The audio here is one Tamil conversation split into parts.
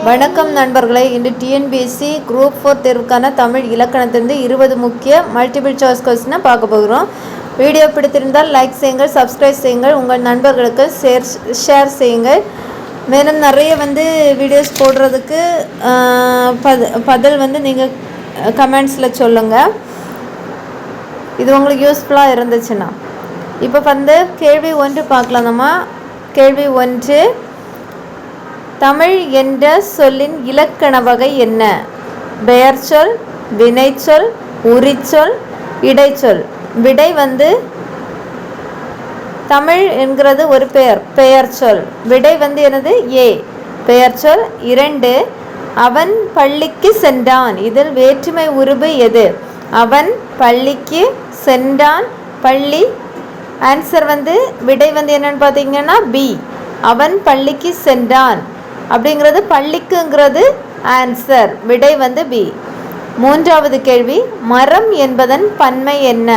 வணக்கம் நண்பர்களே. இன்று டிஎன்பிஎஸ்சி குரூப் 4 தேர்வுக்கான தமிழ் இலக்கணத்திலிருந்து 20 முக்கிய மல்டிபிள் சாய்ஸ் கொஸ்டினை பார்க்க போகிறோம். வீடியோ பிடித்திருந்தால் லைக் செய்யுங்கள், சப்ஸ்கிரைப் செய்யுங்கள், உங்கள் நண்பர்களுக்கு ஷேர் செய்யுங்கள். மேலும் நிறைய வீடியோஸ் போடுறதுக்கு பதில் நீங்கள் கமெண்ட்ஸில் சொல்லுங்கள். இது உங்களுக்கு யூஸ்ஃபுல்லாக இருந்துச்சுன்னா. இப்போ கேள்வி 1 பார்க்கலாம். நம்ம கேள்வி 1, தமிழ் என்ற சொல்லின் இலக்கண வகை என்ன? பெயர்ச்சொல், வினைச்சொல், உரிச்சொல், இடைச்சொல். விடை தமிழ் என்கிறது ஒரு பெயர்ச்சொல். விடை என்னது? ஏ, பெயர்ச்சொல். 2, அவன் பள்ளிக்கு சென்றான். இதில் வேற்றுமை உருபு எது? அவன் பள்ளிக்கு சென்றான். பள்ளி. ஆன்சர் விடை என்னன்னு பார்த்தீங்கன்னா பி, அவன் பள்ளிக்கு சென்றான் அப்படிங்கிறது பள்ளிக்குங்கிறது ஆன்சர். விடை பி. 3வது கேள்வி, மரம் என்பதன் பன்மை என்ன?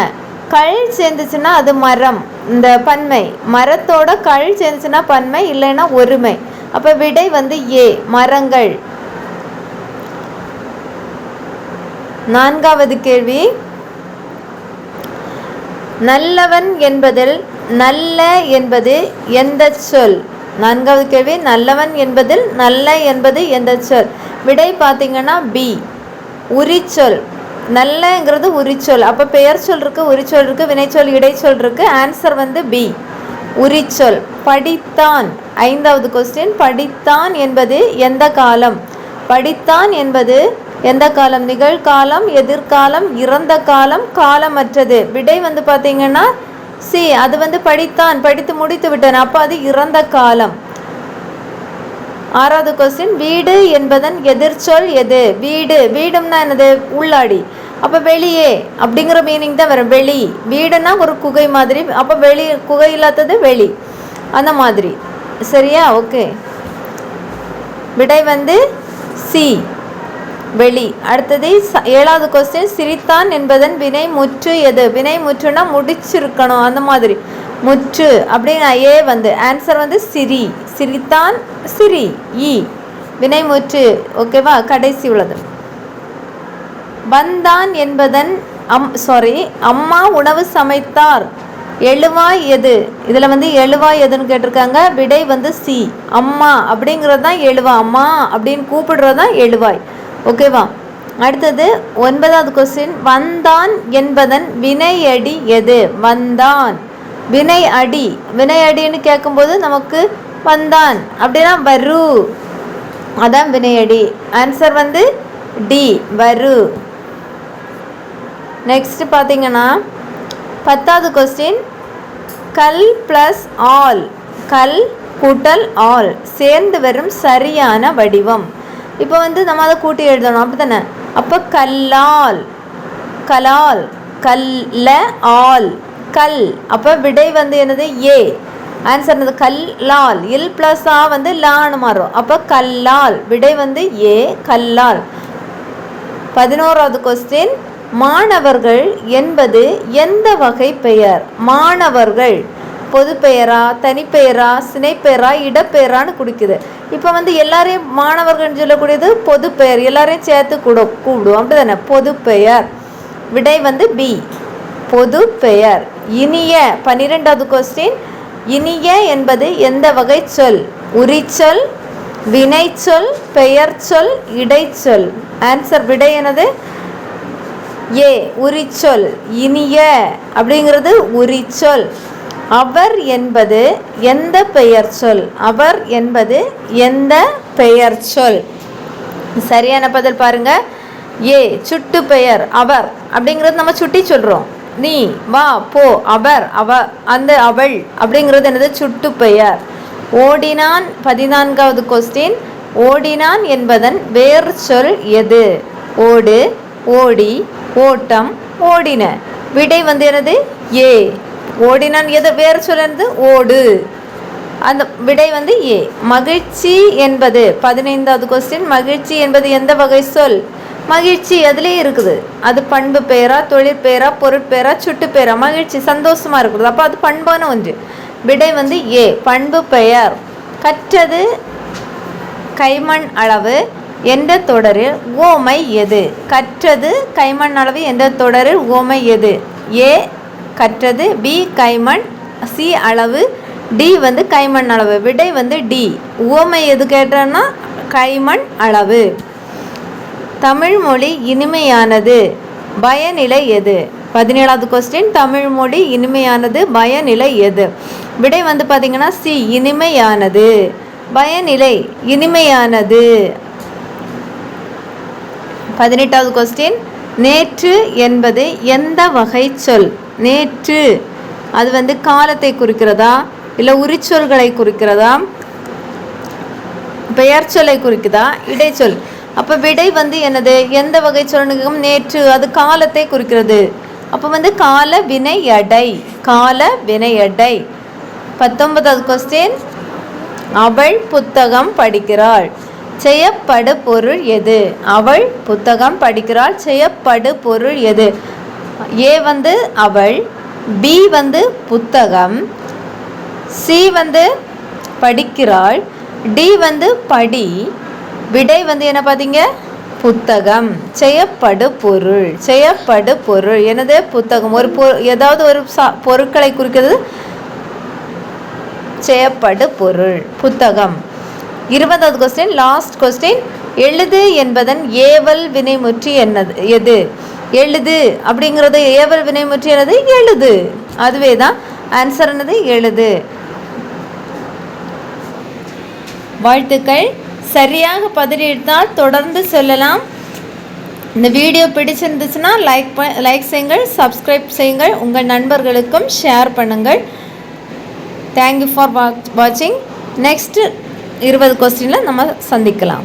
கள் சேர்ந்துச்சுன்னா அது மரம், இந்த பன்மை. மரத்தோட கள் சேர்ந்துச்சுன்னா பன்மை, இல்லைன்னா ஒருமை. அப்போ விடை ஏ, மரங்கள். 4வது கேள்வி, நல்லவன் என்பதில் நல்ல என்பது எந்த சொல்? 4வது கேள்வி, நல்லவன் என்பதில் நல்ல என்பது எந்த சொல்? விடை பார்த்தீங்கன்னா பி, உரிச்சொல். நல்லங்கிறது உரிச்சொல். அப்போ பெயர் சொல் இருக்குது, உரிச்சொல் இருக்குது, வினைச்சொல், இடைச்சொல் இருக்குது. ஆன்சர் பி, உரிச்சொல். படித்தான். 5வது கொஸ்டின், படித்தான் என்பது எந்த காலம்? படித்தான் என்பது எந்த காலம்? நிகழ்காலம், எதிர்காலம், இறந்த காலம், காலமற்றது. விடை பார்த்தீங்கன்னா சி, அது படித்தான், படித்து முடித்து விட்டான். அப்போ அது இறந்த காலம். 6வது கொஸ்டின், வீடு என்பதன் எதிர்ச்சொல் எது? வீடு, வீடும்னா என்னது? உள்ளாடி. அப்போ வெளியே அப்படிங்கிற மீனிங் தான் வரும். வெளி. வீடுனா ஒரு குகை மாதிரி. அப்போ வெளி, குகை இல்லாதது வெளி, அந்த மாதிரி. சரியா? ஓகே. விடை சி, வெளி. அடுத்தது 7வது கொஸ்டின், சிரித்தான் என்பதன் வினை முற்று எது? வினை முற்றுனா முடிச்சிருக்கணும், அந்த மாதிரி. முற்று அப்படின்னா ஏ ஆன்சர் சிரி. சிரித்தான், சிரி. இ, வினை முற்று. ஓகேவா? கடைசி உள்ளது. வந்தான் என்பதன் அம்மா உணவு சமைத்தார். எழுவாய் எது? இதில் எழுவாய் எதுன்னு கேட்டிருக்காங்க. விடை சி, அம்மா அப்படிங்கிறது தான் எழுவா. அம்மா அப்படின்னு கூப்பிடுறது தான் எழுவாய். ஓகேவா? அடுத்தது 9வது கொஸ்டின், வந்தான் என்பதன் வினையடி எது? வந்தான், வினை அடி. வினை அடின்னு கேட்கும்போது நமக்கு வந்தான் அப்படின்னா வரு, அதான் வினையடி. ஆன்சர் டி, வரு. நெக்ஸ்ட் பார்த்தீங்கன்னா 10வது கொஸ்டின், கல் ப்ளஸ் ஆல், கல் கூட்டல் ஆல் சேர்ந்து வரும் சரியான வடிவம். இப்போ நம்ம அதை கூட்டி எழுதணும், அப்படி தானே? அப்போ கல்லால், கலால், கல்ல ஆல், கல். அப்போ விடை என்னது? ஏ. ஆன்சர் என்னது? கல்லால். இல் ப்ளஸ் ஆ லான்னு மாறும். அப்போ கல்லால். விடை ஏ, கல்லால். 11வது கொஸ்டின், மாணவர்கள் என்பது எந்த வகை பெயர்? மாணவர்கள் பொது பெயரா, தனிப்பெயரா, சினைப்பெயரா, இடப்பெயரான்னு குடிக்குது. இப்போ எல்லாரையும் மாணவர்கள் சொல்லக்கூடியது பொது பெயர், எல்லாரையும் சேர்த்து கூப்பிடுவோம், அப்படி தானே? பொது பெயர். விடை பி, பொது பெயர். இனிய. 12வது கொஸ்டின், இனிய என்பது எந்த வகை சொல்? உரிச்சொல், வினைச்சொல், பெயர் சொல், இடைச்சொல். ஆன்சர் விடை என்னது? ஏ, உரிச்சொல். இனிய அப்படிங்கிறது உரிச்சொல். அவர் என்பது எந்த பெயர் சொல்? அவர் என்பது எந்த பெயர் சொல்? சரியான பதில் பாருங்க. ஏ, சுட்டு பெயர். அவர் அப்படிங்கிறது நம்ம சுட்டி சொல்றோம். நீ, வா, போ. அவர், அவ, அந்த, அவள் அப்படிங்கிறது என்னது? சுட்டு பெயர். ஓடினான். 14வது கொஸ்டின், ஓடினான் என்பதன் வேறு சொல் எது? ஓடு, ஓடி, ஓட்டம், ஓடின. விடை என்னது? ஏ, ஓடினான். எது வேறு சொல்லுறது? ஓடு. அந்த விடை ஏ. மகிழ்ச்சி என்பது 15வது கொஸ்டின், மகிழ்ச்சி என்பது எந்த வகை சொல்? மகிழ்ச்சி அதுலேயே இருக்குது. அது பண்பு பெயரா, தொழிற்பெயரா, பொருட்பெயரா, சுட்டு பெயரா? மகிழ்ச்சி, சந்தோஷமா இருக்குது. அப்போ அது பண்பான ஒன்று. விடை ஏ, பண்பு பெயர். கற்றது கைமண் அளவு என்ற தொடரில் உவமை எது? கற்றது கைமண் அளவு என்ற தொடரில் உவமை எது? ஏ கற்றது, பி கைமண், சி அளவு, டி வந்து கைமண் அளவு. விடை வந்து டி. உவமை எது கேட்டோன்னா கைமண் அளவு. தமிழ் மொழி இனிமையானது பயனிலை எது? 17வது கொஸ்டின். தமிழ் மொழி இனிமையானது பயனிலை எது? விடை வந்து பார்த்தீங்கன்னா சி இனிமையானது. பயனிலை இனிமையானது. 18வது கொஸ்டின். நேற்று என்பது எந்த வகை சொல்? நேற்று அது வந்து காலத்தை குறிக்கிறதா, இல்லை உரிச்சொல்களை குறிக்கிறதா, பெயர் சொல்லை குறிக்குதா, இடைச்சொல்? அப்போ விடை வந்து என்னது? எந்த வகை சொல்லுக்கும்? நேற்று அது காலத்தை குறிக்கிறது. அப்போ வந்து கால வினை எடை. கால வினை எடை. 19வது கொஸ்டின். அவள் புத்தகம் படிக்கிறாள் செய்யப்படு பொருள் எது? அவள் புத்தகம் படிக்கிறாள் செய்யப்படு பொருள் எது? ஏ வந்து அவள், பி வந்து புத்தகம், சி வந்து படிக்கிறாள், டி வந்து படி. விடை வந்து என்ன பார்த்தீங்க? புத்தகம். செய்யப்படு பொருள். செய்யப்படு பொருள் என்னது? புத்தகம். ஒரு ஏதாவது ஒரு பொருட்களை குறிக்கிறது செய்யப்படு பொருள் புத்தகம். 20வது கொஸ்டின். Last question. எழுது என்பதன் ஏவல் வினைமுற்றி என்னது? எது? எழுது அப்படிங்கிறது ஏவல் வினைமுற்றி என்னது? எழுது. அதுவே தான் ஆன்சர் என்னது? எழுது. வாழ்த்துக்கள். சரியாக பதிலளித்தால் தொடர்ந்து சொல்லலாம். இந்த வீடியோ பிடிச்சிருந்துச்சுன்னா லைக் செய்யுங்கள், சப்ஸ்கிரைப் செய்யுங்கள், உங்கள் நண்பர்களுக்கும் ஷேர் பண்ணுங்கள். தேங்க்யூ ஃபார் வாட்சிங். நெக்ஸ்ட் 20 கொஸ்டினில் நம்ம சந்திக்கலாம்.